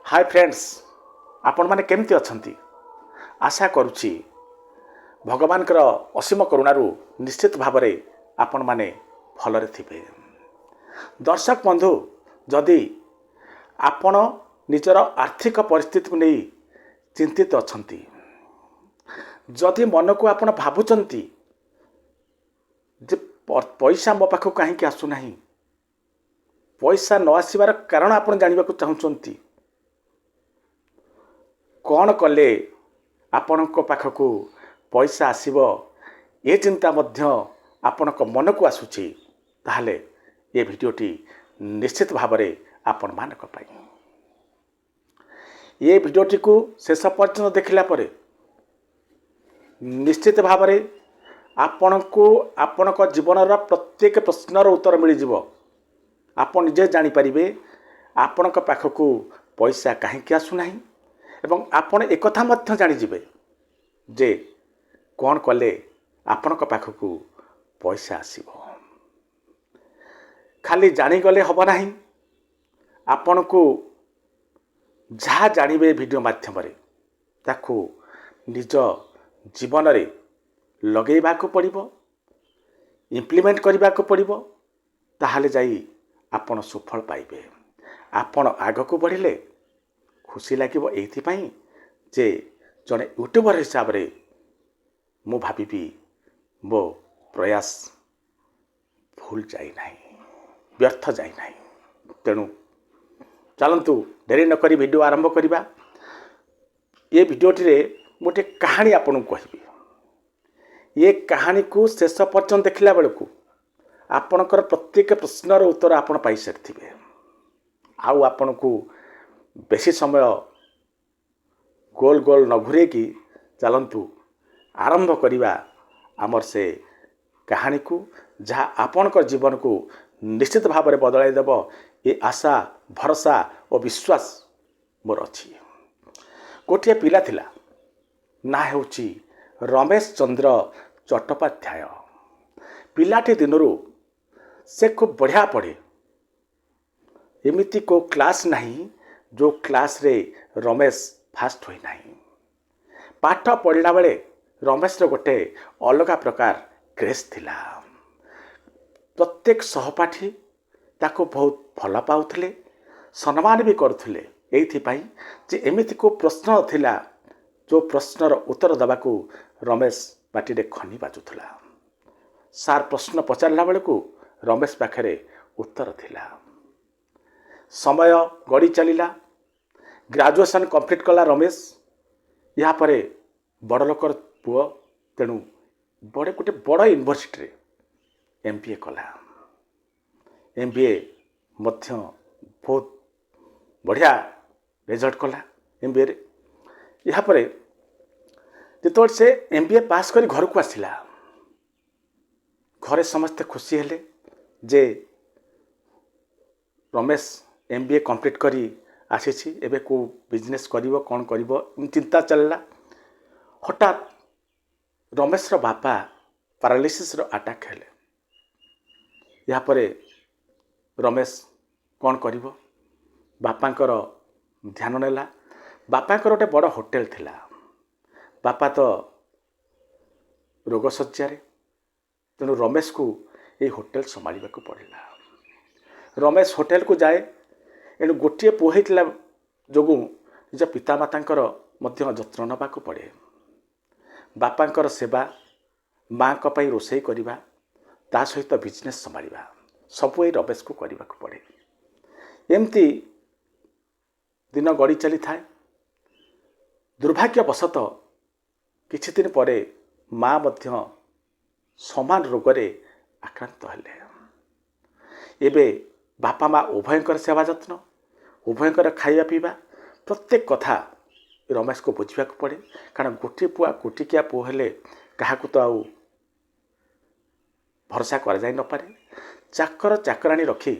Hi friends, आपण माने केमती अछंती। आशा करुछि भगवानकर असीम करुणारू निश्चित भाव में आपण माने भलरे थिबे। दर्शक बंधु, जदि आपण निजर आर्थिक परिस्थिति को नहीं चिंतित अछंती, जदि मन को आपण भाबुचंती जे पैसा मो पाखु कहीं आसुना, पैसा न आसबार कारण आपण जानवा चाहूँगी, कौन कले आपण पाखक पैसा आसब ये चिंता मध्य आपण मन को आसूची, ताहले ये भिडियोटी निश्चित भाव में आपण मानक पाई ये भिडियोटी को शेष पर्यंत देखला परे निश्चित भाव में आपण को आपण जीवन प्रत्येक प्रश्नर उत्तर मिल जाव। आप निजे जानीपारे आपण पाखक पैसा कहीं आसुना एवं आपण एक जानीजे जे कौन कले आपण पाखक पैसा आसब। खाली जानीगले हम ना, आपण को जहाँ जानवे वीडियो माध्यम ताकू निज जीवन में लगेबा को पड़िबो, इम्प्लीमेंट करबा को पड़िबो, ताहले जाई आपण सुफल पाइबे। आपण आग को बढ़िले खुशी लागिबो एइथिपाई जे जने यूट्यूबर हिसाब रे मु भाबी मो प्रयास भूल जाई नाही, व्यर्थ जाई नाही। तेणु चलंतु देरी न करी वीडियो आरंभ करिबा। ये वीडियोटी रे मोटे कहानी आपन को कहबी। ये कहानी को शेष पर्यंत देखला बेलू आपणकर प्रत्येक प्रश्नर उत्तर आपण पाई सारी। आउ आपण को बेसी समय गोल गोल न घुरे कि चलंतु आरंभ करिबा आमर से कहानी को, जहाँ आपणकर जीवन को निश्चित भाव में बदलाई देव ये आशा भरोसा और विश्वास मोर अच्छी। गोटे पिला थिला, ना हेउची रमेश चंद्र चट्टोपाध्याय। पिलाटी दिनरू से खूब बढ़िया पढ़े। एमिति को क्लास नहीं जो क्लास रे रमेश फास्ट होई नहीं। पाठ पढ़ला बेले रमेश रो गोटे अलग प्रकार क्रेज थिला। प्रत्येक सहपाठी ताको बहुत भल पाउथिले, सम्मान भी करुथिले। एइथिपाई जे एमिति को प्रश्न थिला जो प्रश्नर उत्तर दबाकू रमेश पाटिरे खनी बाजुथला। सार प्रश्न पचारला बेलू रमेश पाखरे उत्तर थिला। समय गड़ी चलिला। ग्रेजुएशन कंप्लीट कला रमेश। या परे बड़ लोकर पुओ, तेणु बड़े गोटे बड़ यूनिवर्सिटी MBA कला। MBA मध्य बहुत बढ़िया रिजल्ट कला MBA रे। या परे जिते से MBA पास कर घर को आसिला, घरे समस्ते खुशी हेले जे रमेश MBA कंप्लीट करी आसी एबे को बिजनेस करिवो, कौन करिवो चिंता चलला। हठात रमेश रो बापा पैरालिसिस रो अटैक हेले। या परे रमेश कौन करिवो, बापांकर ध्यान नेला। बापांकर गोटे बड़ होटेल थिला। बापा तो रोग शଯ୍ୟାରେ, तेणु रमेश को ये होटेल संभालने को पड़ला। रमेश होटेल को जाए, एणु गोटे पुओ होइतिला जोगु निज पितामातांकर मध्य जत्न नबा को पड़े। बापांकर सेवा, माँ को पई रोषेई करिबा, ता सहित बिजनेस संभालिबा, सब ये रमेश को करने को पड़े। एमती दिन गड़ी चली थाए। दुर्भाग्यवशत किछि दिन परे माँ मध्य समान रोगरे आक्रांत हेले। एबे बापा माँ उभयंकर सेवा जत्न, उभयंकर खाइबा पीबा प्रत्येक कथा रमेश को बुझा पड़े। कारण गोटे पुआ कोटिकिया पुओ हेले काहाकू तो आउ भरोसा कर जाई न पारे। चाकर चाकराणी रखी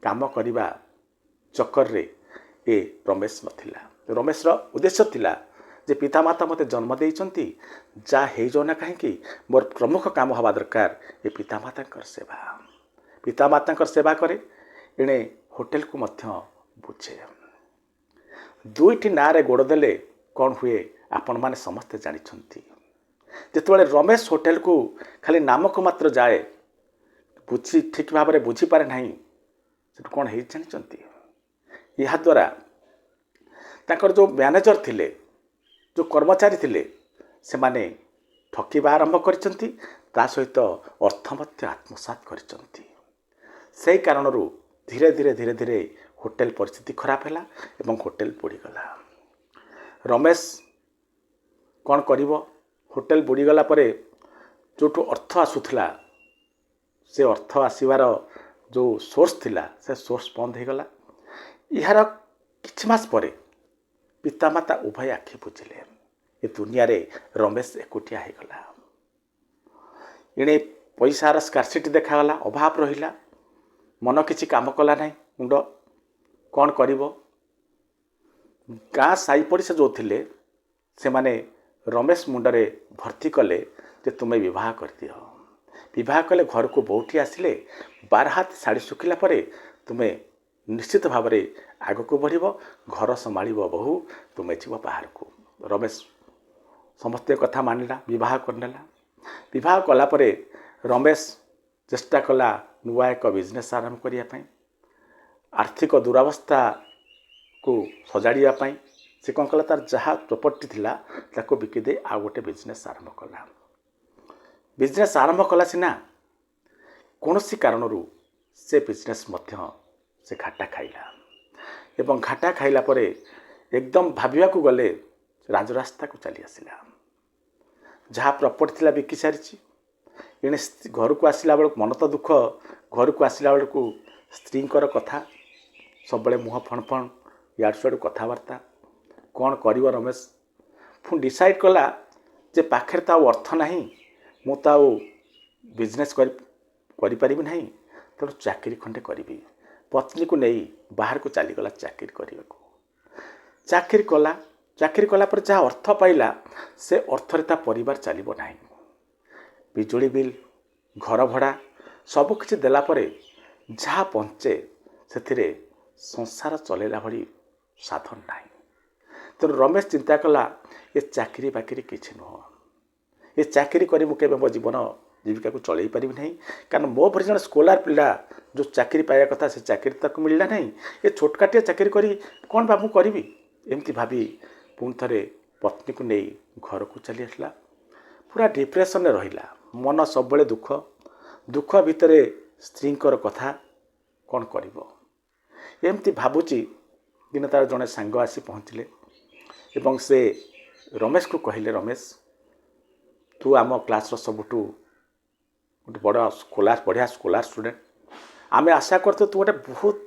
काम करने चक्कर रे ए रमेश नथिला। रमेश रो उद्देश्य थिला जे पितामाता मते जन्म देइचंती, जा हे जो ना कहीं मोर प्रमुख काम हवा दरकार ये पितामातांकर सेवा। पितामातांकर सेवा करे, एणे होटेल को मध्य बुझे। ଦୁଇଟି ନାଁରେ ଗୋଡ଼ ଦେଲେ କ'ଣ ହୁଏ ଆପଣମାନେ ସମସ୍ତେ ଜାଣିଛନ୍ତି। ଯେତେବେଳେ ରମେଶ ହୋଟେଲକୁ ଖାଲି ନାମକୁ ମାତ୍ର ଯାଏ, ଠିକ୍ ଭାବରେ ବୁଝିପାରେ ନାହିଁ ସେଠୁ କ'ଣ ହେଇ ଜାଣିଛନ୍ତି। ଏହାଦ୍ୱାରା ତାଙ୍କର ଯେଉଁ ମ୍ୟାନେଜର ଥିଲେ, ଯେଉଁ କର୍ମଚାରୀ ଥିଲେ, ସେମାନେ ଠକିବା ଆରମ୍ଭ କରିଛନ୍ତି, ତା ସହିତ ଅର୍ଥ ମଧ୍ୟ ଆତ୍ମସାତ କରିଛନ୍ତି। ସେହି କାରଣରୁ ଧୀରେ ଧୀରେ ହୋଟେଲ ପରିସ୍ଥିତି ଖରାପ ହେଲା ଏବଂ ହୋଟେଲ ବୁଡ଼ିଗଲା। ରମେଶ କ'ଣ କରିବ? ହୋଟେଲ ବୁଡ଼ିଗଲା ପରେ ଯେଉଁଠୁ ଅର୍ଥ ଆସୁଥିଲା, ସେ ଅର୍ଥ ଆସିବାର ଯେଉଁ ସୋର୍ସ ଥିଲା, ସେ ସୋର୍ସ ବନ୍ଦ ହୋଇଗଲା। ଏହାର କିଛି ମାସ ପରେ ପିତାମାତା ଉଭୟ ଆଖି ବୁଝିଲେ। ଏ ଦୁନିଆରେ ରମେଶ ଏକୁଟିଆ ହୋଇଗଲା। ଏଣେ ପଇସାର ସ୍କାର୍ସିଟି ଦେଖାଗଲା, ଅଭାବ ରହିଲା, ମନ କିଛି କାମ କଲା ନାହିଁ, ମୁଣ୍ଡ କ'ଣ କରିବ। ଗାଁ ସାହି ପଡ଼ିଶା ଯେଉଁ ଥିଲେ ସେମାନେ ରମେଶ ମୁଣ୍ଡରେ ଭର୍ତ୍ତି କଲେ ଯେ ତୁମେ ବିବାହ କରିଦିଅ। ବିବାହ କଲେ ଘରକୁ ବୋଉଠି ଆସିଲେ, ବାରହାତ ଶାଢ଼ୀ ଶୁଖିଲା ପରେ ତୁମେ ନିଶ୍ଚିତ ଭାବରେ ଆଗକୁ ବଢ଼ିବ, ଘର ସମ୍ଭାଳିବ ବୋହୂ, ତୁମେ ଯିବ ବାହାରକୁ। ରମେଶ ସମସ୍ତ କଥା ମାନିଲା, ବିବାହ କରିନେଲା। ବିବାହ କଲା ପରେ ରମେଶ ଚେଷ୍ଟା କଲା ନୂଆ ଏକ ବିଜନେସ୍ ଆରମ୍ଭ କରିବା ପାଇଁ, ଆର୍ଥିକ ଦୁରାବସ୍ଥାକୁ ସଜାଡ଼ିବା ପାଇଁ। ସେ କ'ଣ କଲା, ତାର ଯାହା ପ୍ରପର୍ଟି ଥିଲା ତାକୁ ବିକି ଦେଇ ଆଉ ଗୋଟେ ବିଜନେସ୍ ଆରମ୍ଭ କଲା। ବିଜନେସ୍ ଆରମ୍ଭ କଲା ସିନା, କୌଣସି କାରଣରୁ ସେ ବିଜନେସ୍ ମଧ୍ୟ ସେ ଘାଟା ଖାଇଲା ଏବଂ ଘାଟା ଖାଇଲା ପରେ ଏକଦମ ଭାବିବାକୁ ଗଲେ ରାଜରାସ୍ତାକୁ ଚାଲି ଆସିଲା। ଯାହା ପ୍ରପର୍ଟି ଥିଲା ବିକି ସାରିଛି। ଏଣେ ଘରକୁ ଆସିଲା ବେଳକୁ ମନ ତ ଦୁଃଖ, ଘରକୁ ଆସିଲା ବେଳକୁ ସ୍ତ୍ରୀଙ୍କର କଥା ସବୁବେଳେ ମୁହଁ ଫଣ ଫଣ, ଇଆଡ଼ୁ ସିଆଡ଼ୁ କଥାବାର୍ତ୍ତା। କ'ଣ କରିବ ରମେଶ? ପୁଣି ଡିସାଇଡ଼୍ କଲା ଯେ ପାଖରେ ତ ଆଉ ଅର୍ଥ ନାହିଁ, ମୁଁ ତ ଆଉ ବିଜନେସ୍ କରିପାରିବି ନାହିଁ, ତେଣୁ ଚାକିରି ଖଣ୍ଡେ କରିବି। ପତ୍ନୀକୁ ନେଇ ବାହାରକୁ ଚାଲିଗଲା ଚାକିରି କରିବାକୁ। ଚାକିରି କଲା ପରେ ଯାହା ଅର୍ଥ ପାଇଲା, ସେ ଅର୍ଥରେ ତା ପରିବାର ଚାଲିବ ନାହିଁ। ବିଜୁଳି ବିଲ୍, ଘର ଭଡ଼ା ସବୁକିଛି ଦେଲା ପରେ ଯାହା ବଞ୍ଚେ ସେଥିରେ ସଂସାର ଚଲେଇଲା ଭଳି ସାଧନ ନାହିଁ। ତେଣୁ ରମେଶ ଚିନ୍ତା କଲା, ଏ ଚାକିରି ବାକିରି କିଛି ନୁହଁ, ଏ ଚାକିରି କରି ମୁଁ କେବେ ମୋ ଜୀବନ ଜୀବିକାକୁ ଚଳେଇ ପାରିବି ନାହିଁ। କାରଣ ମୋ ଭଳି ଜଣେ ସ୍କଲାର ପିଲା ଯେଉଁ ଚାକିରି ପାଇବା କଥା ସେ ଚାକିରି ତାକୁ ମିଳିଲା ନାହିଁ। ଏ ଛୋଟକାଟିଆ ଚାକିରି କରି କ'ଣ ବା ମୁଁ କରିବି? ଏମିତି ଭାବି ପୁଣି ଥରେ ପତ୍ନୀକୁ ନେଇ ଘରକୁ ଚାଲି ଆସିଲା। ପୁରା ଡିପ୍ରେସନରେ ରହିଲା, ମନ ସବୁବେଳେ ଦୁଃଖ ଭିତରେ ସ୍ତ୍ରୀଙ୍କର କଥା, କ'ଣ କରିବ ଏମିତି ଭାବୁଛି। ଦିନେ ତାର ଜଣେ ସାଙ୍ଗ ଆସି ପହଞ୍ଚିଲେ ଏବଂ ସେ ରମେଶକୁ କହିଲେ, ରମେଶ ତୁ ଆମ କ୍ଲାସ୍ର ସବୁଠୁ ଗୋଟେ ବଢ଼ିଆ ସ୍କଲାର ଷ୍ଟୁଡେଣ୍ଟ, ଆମେ ଆଶା କରୁଛୁ ତୁ ଗୋଟେ ବହୁତ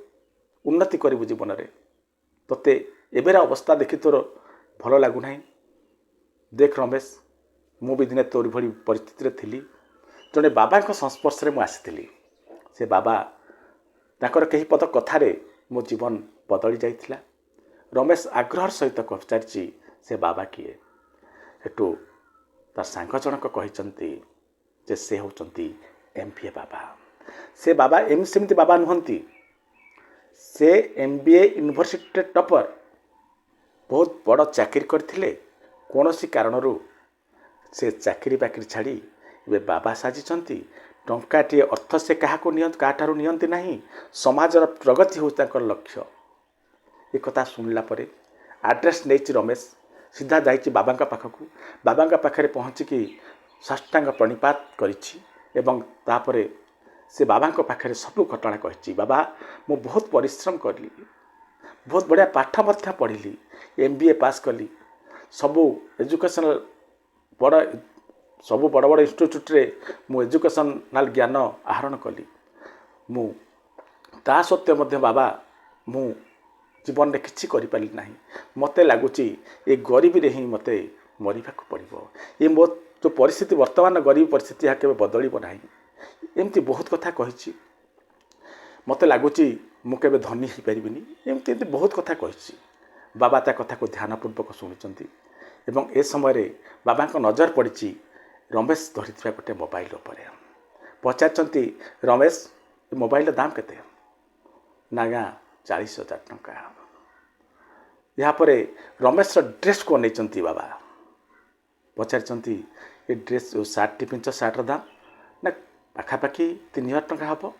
ଉନ୍ନତି କରିବୁ ଜୀବନରେ। ତୋତେ ଏବେର ଅବସ୍ଥା ଦେଖି ତୋର ଭଲ ଲାଗୁନାହିଁ। ଦେଖ ରମେଶ, ମୁଁ ବି ଦିନେ ତୋରି ଭଳି ପରିସ୍ଥିତିରେ ଥିଲି। ଜଣେ ବାବାଙ୍କ ସଂସ୍ପର୍ଶରେ ମୁଁ ଆସିଥିଲି। ସେ ବାବା, ତାଙ୍କର କେହି ପଦ କଥାରେ ମୋ ଜୀବନ ବଦଳି ଯାଇଥିଲା। ରମେଶ ଆଗ୍ରହର ସହିତ ପଚାରିଛି, ସେ ବାବା କିଏ? ସେଠୁ ତା ସାଙ୍ଗ ଜଣକ କହିଛନ୍ତି ଯେ ସେ ହେଉଛନ୍ତି MBA ବାବା। ସେ ବାବା ସେମିତି ବାବା ନୁହନ୍ତି, ସେ MBA ୟୁନିଭର୍ସିଟିରେ ଟପର, ବହୁତ ବଡ଼ ଚାକିରି କରିଥିଲେ। କୌଣସି କାରଣରୁ ସେ ଚାକିରି ବାକିରି ଛାଡ଼ି ଏବେ ବାବା ସାଜିଛନ୍ତି। ଟଙ୍କାଟିଏ ଅର୍ଥ ସେ କାହାଠାରୁ ନିଅନ୍ତି ନାହିଁ। ସମାଜର ପ୍ରଗତି ହେଉଛି ତାଙ୍କର ଲକ୍ଷ୍ୟ। ଏ କଥା ଶୁଣିଲା ପରେ ଆଡ୍ରେସ୍ ନେଇଛି ରମେଶ, ସିଧା ଯାଇଛି ବାବାଙ୍କ ପାଖକୁ। ବାବାଙ୍କ ପାଖରେ ପହଞ୍ଚିକି ସାଷ୍ଟାଙ୍ଗ ପ୍ରଣିପାତ କରିଛି ଏବଂ ତାପରେ ସେ ବାବାଙ୍କ ପାଖରେ ସବୁ ଘଟଣା କହିଛି। ବାବା, ମୁଁ ବହୁତ ପରିଶ୍ରମ କଲି, ବହୁତ ବଢ଼ିଆ ପାଠ ମଧ୍ୟ ପଢ଼ିଲି, MBA ପାସ୍ କଲି, ସବୁ ବଡ଼ ବଡ଼ ଇନଷ୍ଟିଚ୍ୟୁଟ୍ରେ ମୁଁ ଏଜୁକେସନାଲ୍ ଜ୍ଞାନ ଆହରଣ କଲି। ମୁଁ ତା ସତ୍ତ୍ୱେ ମଧ୍ୟ ବାବା ମୁଁ ଜୀବନରେ କିଛି କରିପାରିଲି ନାହିଁ। ମୋତେ ଲାଗୁଛି ଏ ଗରିବୀରେ ହିଁ ମୋତେ ମରିବାକୁ ପଡ଼ିବ। ଏ ମୋ ଯେଉଁ ପରିସ୍ଥିତି ବର୍ତ୍ତମାନ ଗରିବ ପରିସ୍ଥିତି, ଏହା କେବେ ବଦଳିବ ନାହିଁ। ଏମିତି ବହୁତ କଥା କହିଛି। ମୋତେ ଲାଗୁଛି ମୁଁ କେବେ ଧନୀ ହୋଇପାରିବିନି, ଏମିତି ବହୁତ କଥା କହିଛି। ବାବା ତା କଥାକୁ ଧ୍ୟାନପୂର୍ବକ ଶୁଣିଛନ୍ତି ଏବଂ ଏ ସମୟରେ ବାବାଙ୍କ ନଜର ପଡ଼ିଛି ରମେଶ ଧରିଥିବା ଗୋଟେ ମୋବାଇଲ ଉପରେ। ପଚାରିଛନ୍ତି, ରମେଶ ଏ ମୋବାଇଲର ଦାମ କେତେ? ନା 40,000 ଟଙ୍କା। यापर रमेश ड्रेस को नहीं बाबा पचारि ये dress shirt T pinch shorter दाम ना पाखापाखि 3000 टंका हम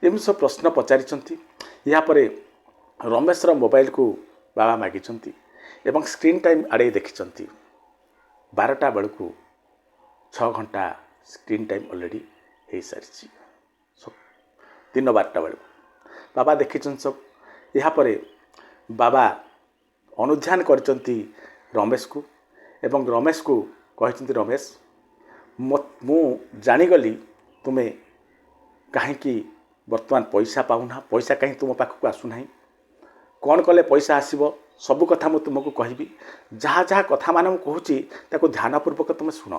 एम सब प्रश्न पचारि यापर रमेश मोबाइल को बाबा मागिंट एवं स्क्रीन टाइम आड़े देखी 12टा बेलू 6 घंटा स्क्रीन टाइम ऑलरेडी हो सारी दिन 12टा बेलू बाबा देखी सब यापर बाबा अनुध्यान करचंती रमेश को एवं रमेश को कहते रमेश मु जानीगली तुम्हें कहीं बर्तमान पैसा पाऊना पैसा कहीं तुम पाखक आसुना कौन कले पैसा आसब सबू कथा मुझे तुमको कहबी जहाँ जहाँ कथा मान कहूँ ध्यानपूर्वक तुम शुण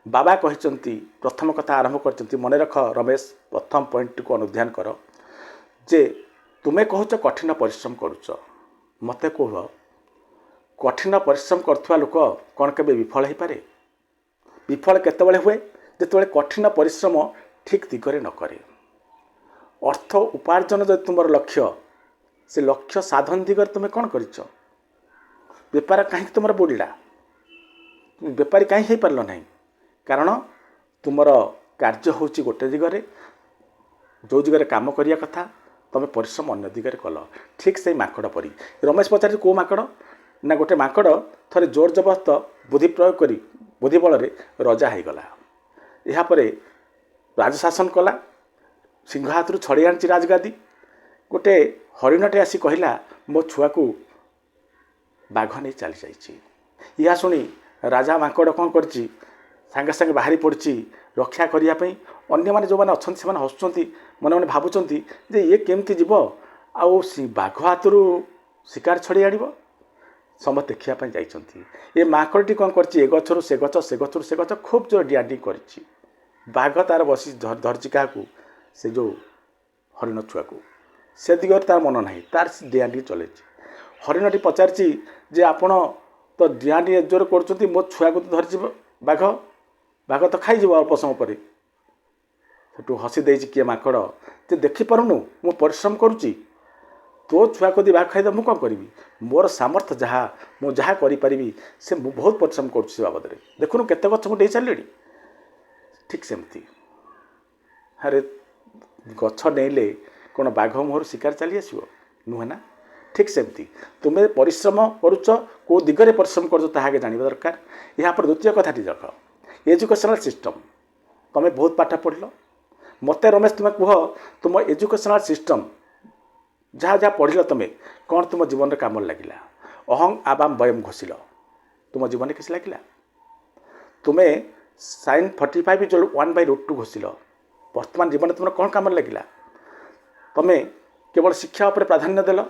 बाबा कहते प्रथम कथा आरंभ कर मन रख रमेश प्रथम पॉइंट को अनुध्यान कर जे तुम्हें कहूच कठिन परिश्रम करुच मत कह कठिन परिश्रम करुवा लोक कौन के विफल हो पारे विफल केतबेले हुए जिते कठिन परिश्रम ठीक दिगरे न करे अर्थ उपार्जन जो तुम लक्ष्य से लक्ष्य साधन दिगरे तुम्हें कौन कर बेपार कहीं तुम बुड़ला बेपारी कहीं हो पार ना कारण तुम कार्य हूँ गोटे दिगरे जो दिगरे काम करिया कथा तुम परिश्रम अन्य दिगरे कल ठीक से माकड़ परी रमेश पचार कौ माकड़ ना गोटे माकड़ थरे जोर जबरदस्त बुद्धि प्रयोग करी बुद्धि बल रजा हो गला यापर राजशासन कला सिंह हाथ छड़े आनी राजगादी गोटे हरिणटे आसी कहला मो छुआ को बाघ नहीं चली जाइए या शुणी राजा माकड़ कौन कर सागे सागे बाहरी पड़ी रक्षा करने अन्य मैंने जो मैंने अच्छा से हसुँच मन मन भावुं जे ये केमती जीव आउ बाघ हाथ शिकार छड़ी आड़ समस्त देखापी जाइए ये माकड़टी कौन कर गचर से गच से गचर से गच खूब जोर डिआडी कर बाघ तार बसी धरची क्या से जो हरिण छुआ को से दिगरे तार मन ना तार डिआडी चले हरिणटी पचारि जे आपण तो डिआडी जोर कर मो छुआ को तो धरची बाघ बाघ तो खाई अल्प समय पर सेठू हसी दे किए माकड़ जे देखिपारुनु मु परिश्रम करुच्ची तो छुआ को बाघ खाईद मुझे कौन करी मोर सामर्थ्य जहाँ मुझे जहाँ करी से बहुत परिश्रम करुच्ची बाबद में देखुनु केते गछ मुझे सारे ठीक सेमती अरे गछ डेले कौन बाघ मोहर शिकार चली आसो नुहे ना ठीक सेमती तुम्हें परिश्रम करुच कौ दिगरे परिश्रम कर जानवा दरकार यहाँ पर द्वितीय कथाटी देख एजुकेशनल सिस्टम तुम्हें बहुत पाठ पढ़ल मत रमेश तुम्हें कह तुम एजुकेशनल सिस्टम जहाँ जहाँ पढ़ल तुम्हें कौन तुम जीवन में कम लगिला अहं आबाम वयम घोषिल तुम जीवन में किसी लगिला तुम्हें sin 45 जो 1/√2 घोषिल वर्तमान जीवन में तुम कौन कम लगिला तुम्हें केवल शिक्षा उपर प्राधान्य देल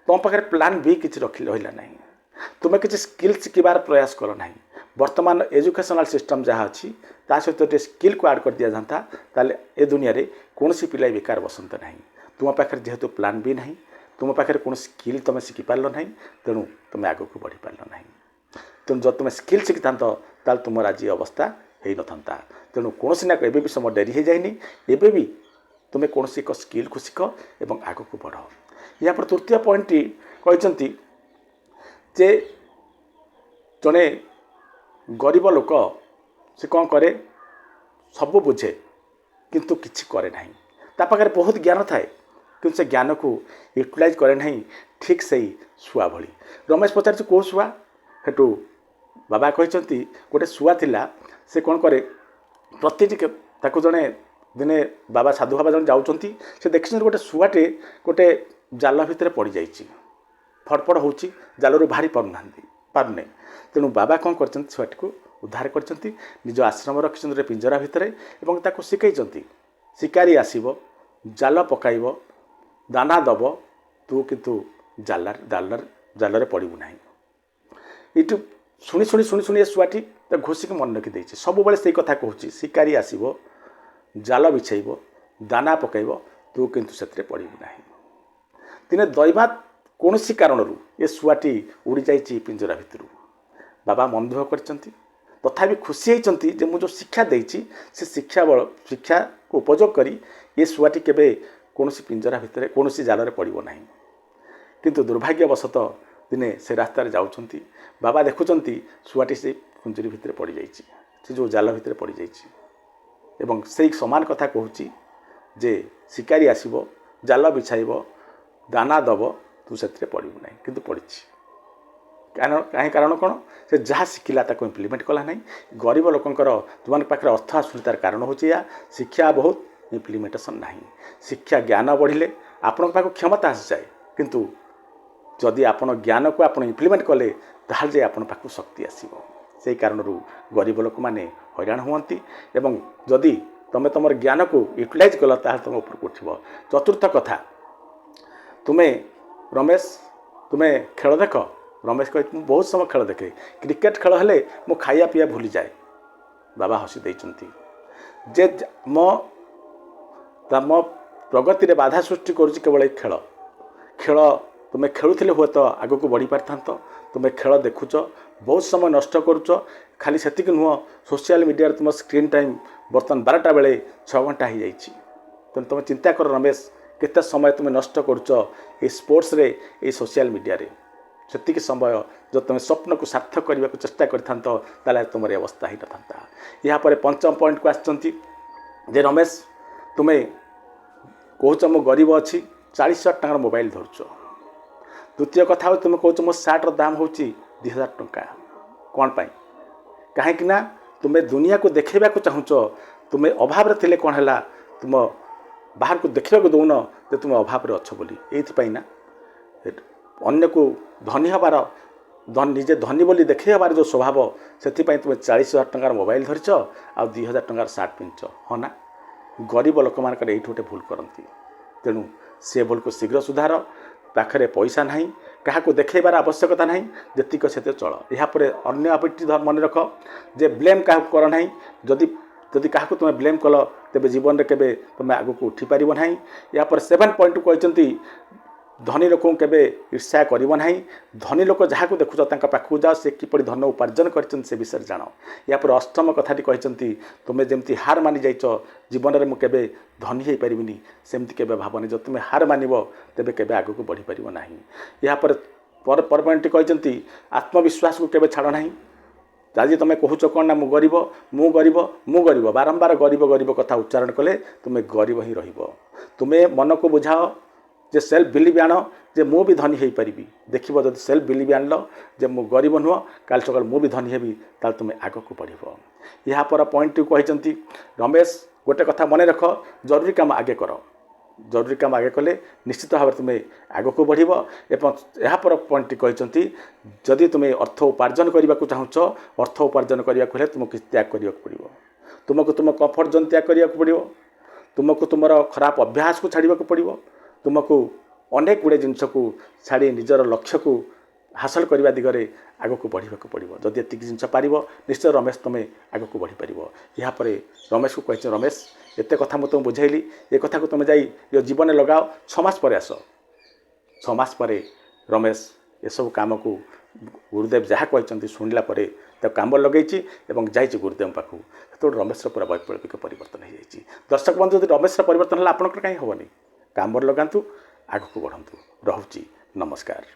तुम पाखे प्लान बी कि रहा ना तुम्हें किसी स्किल शिखार प्रयास कल ना वर्तमान एजुकेशनल सिस्टम जहाँ अच्छी ता सहित गोटे स्किल को आड कर दि जाता ताले ए दुनिया रे कौन पिला बेकार बसंत ना तुम पाखे जेहेतु प्लान बी ना तुम पाखे कौन स्किल तुम शिखिपार ना तेणु तुम आग को बढ़ी पार ना तेणु जब तुम स्किल शिखि था तुम आज अवस्था हो ना तेणु कौन ना एबे भी समय डेरी हो जाए एबे भी तुम्हें कौन एक स्किल को शिख और आग को बढ़ यहाँ पर तृतीय पॉइंट कहते जे जड़े गरीब लोक से कौन करे सब बुझे किंतु किछि करे नहीं ता पाखे बहुत ज्ञान थाए कि से ज्ञान को यूटिलाइज करे नहीं ठीक से ही शुआ भली रमेश पचार कौ शुआ हेटू बाबा कहते गोटे शुआ थिला से कौन करे प्रति ताको जड़े दिने बाबा साधु बाबा जन जाऊँच से देखी गोटे शुआटे गोटे जाल भितर पड़ जा फड़फड़ हो जालू बाहरी पारने तेणु बाबा कौन कर छुआटी को उद्धार कर निज आश्रम रखिंट पिंजरा भितर और शिखई शिकारी आसब जाल पकाइब दाना दब तू किंतु जाल पड़ू ना ये शुणी शुणी शुणी शुणी शुआटी घोषिक मन रखी देती सब से कथा कहूँ शिकारी आसब जाल बिछाइब दाना पकाइब तू किंतु से पड़ू ना दिने दैवात कौन कारण ये शुआटी उड़ी जाइए पिंजरा भितर बाबा मन दुख कर तथापि खुशी होती जे मुझे शिक्षा देती से शिक्षा को उपयोग करी ये शुआटी केबे कौन पिंजरा भितर कौन जाल पड़ो ना किंतु दुर्भाग्यवशत दिने से रास्तार जाउछंती बाबा देखुचंती शुआटी से खुंजुरी भितर पड़ जाइछि से जो जाल भितर पड़ जाइछि एवं से समान कथा कहूँ जे शिकारी आसब जाल बिछाइब दाना दब तू से पड़ू ना कि पड़ी कहीं कारण कौन से जहाँ शिखला ताको इम्प्लीमेंट कला ना गरीब लोकंर जो पाखे अर्थ आसूँ तार कारण हूँ या शिक्षा बहुत इम्प्लीमेंटेशन ना शिक्षा ज्ञान बढ़िले आपण पाख क्षमता आसी जाए किंतु जदि आपण ज्ञान को आप इम्प्लीमेंट कले ताल जे आपण पाख शक्ति आसब से कारण गरीब लोक मैंने हैरान हुंती एवं जदि तुम तुम ज्ञान को यूटिलाइज कल ताल तुम उपरको उठब। चतुर्थ कथा तुम्हें रमेश तुम्हें खेल देख रमेश कह बहुत समय खेल देखे क्रिकेट खेल हेले मो खाया पिया भूली जाए बाबा हसी देइचंती जे मो प्रगति रे बाधा सृष्टि करुच्ची केवल खेल खेल तुम्हें खेलुले हुए तो आग को बढ़ी पारि था तुम्हें खेल देखुच बहुत समय नष्ट करुच खाली से नुह सोशल मीडिया तुम स्क्रीन टाइम बर्तमान 12टा बेले 6 घंटा हो जाइए तेणु तुम चिंता कर रमेश केते समय तुम्हें नष्ट करुच ये स्पोर्ट्स रे ये सोशल मीडिया रे से समय जो तुम स्वप्न को सार्थक करने को चेष्टा कर तुम अवस्था ही न था। यापर पंचम पॉइंट को आसचे रमेश तुम्हें कौच मो गरीब अच्छी 40,000 टंकार मोबाइल धरुच। द्वितीय कथा हो तुम कौच मो सार्टर दाम हूँ 2,000 टंका कौन पाई कहीं तुम्हें दुनिया को देखा चाहूच तुम्हें अभाव थे कौन है तुम बाहर को देखा दौन जे तुम अभाव अच्छ बोली ये ना अन्य को धनी हबार निजे धनी बोली देखे हबार जो स्वभाव से तुम्हें 40,000 टंकार मोबाइल धरिच आ 2,000 टंकार सार्ट पिंच हाँ ना गरीब लोक मान गोटे भूल करती तेणु से भूल को शीघ्र सुधार पाखे पैसा ना क्या देखेबार आवश्यकता ना जीक से चल यापर अन्य आपत्ति मन रख जे ब्लेम क्या कर ना जदि जदि क्या तुम्हें ब्लेम कल तेज जीवन में केवे तुम्हें आग को उठी पार ना यापर 7 पॉइंट कहते धनी लोक केवे ईर्ष्या करना धनी लोक जहाँ को देखुच पाखक जाओ से किपर धन उपार्जन कर विषय जान यापर अष्टम कथाटी कहते तुम्हें जमी हार मानि जाइच जीवन में मुझे धनी हो पारिनी सेमती केवे भावनी जब तुम्हें हार मानव तेरे केवे आग को बढ़ी पार ना यापर पर पॉइंट कहते आत्मविश्वास को केवे छाड़ ना आज तुम कहूच कौन ना गरीब बारंबार गरीब गरीब कथा उच्चारण कले तुम्हें गरीब ही तुम्हें मन को बुझाओ जे सेल्फ बिलीव आण जे मु भी धनी हो पारि देखो जब सेल्फ बिलीव आनल जे मु गरीब नुह काल सकाल मु भी धनी हेबी ताल तुम्हें आग को बढ़ यापर पॉइंट कहते रमेश गोटे कथा मन रख जरूरी काम आगे कर जरूरी काम आगे कले निश्चित भाव तुम्हें आग को बढ़ यापर पॉइंट कहते जदि तुम्हें अर्थ उपार्जन करने को चाहूच अर्थ उपार्जन करने को तुमको किसी त्याग करने पड़ो तुमको तुम कम्फर्ट जोन त्याग करने पड़ो तुमको तुम खराब अभ्यास को छाड़ा पड़ो तुमको अनेक गुड़े जिनस को छाड़ी निजर लक्ष्य को हासिल करने दिगरे आग को बढ़ा पड़ो जदि ये जिन पार निश्चय रमेश तुम्हें आग को बढ़ी पार यापर रमेश को कही रमेश एत कथा मुझे तुम बुझेली ये कथा को तुम जा जीवन में लगाओ 6 मास पर आस 6 मास पर रमेश ये सब काम को गुरुदेव जहाँ कहते शुणिला काम लगे जाइए गुरुदेव पाखु तो रमेश पूरा वैप्लविक परिवर्तन हो जाए। दर्शक बंधु जो रमेश परिवर्तन है आपंकर कहीं हेनी काम लगातु आग को बढ़ातु। रोची नमस्कार।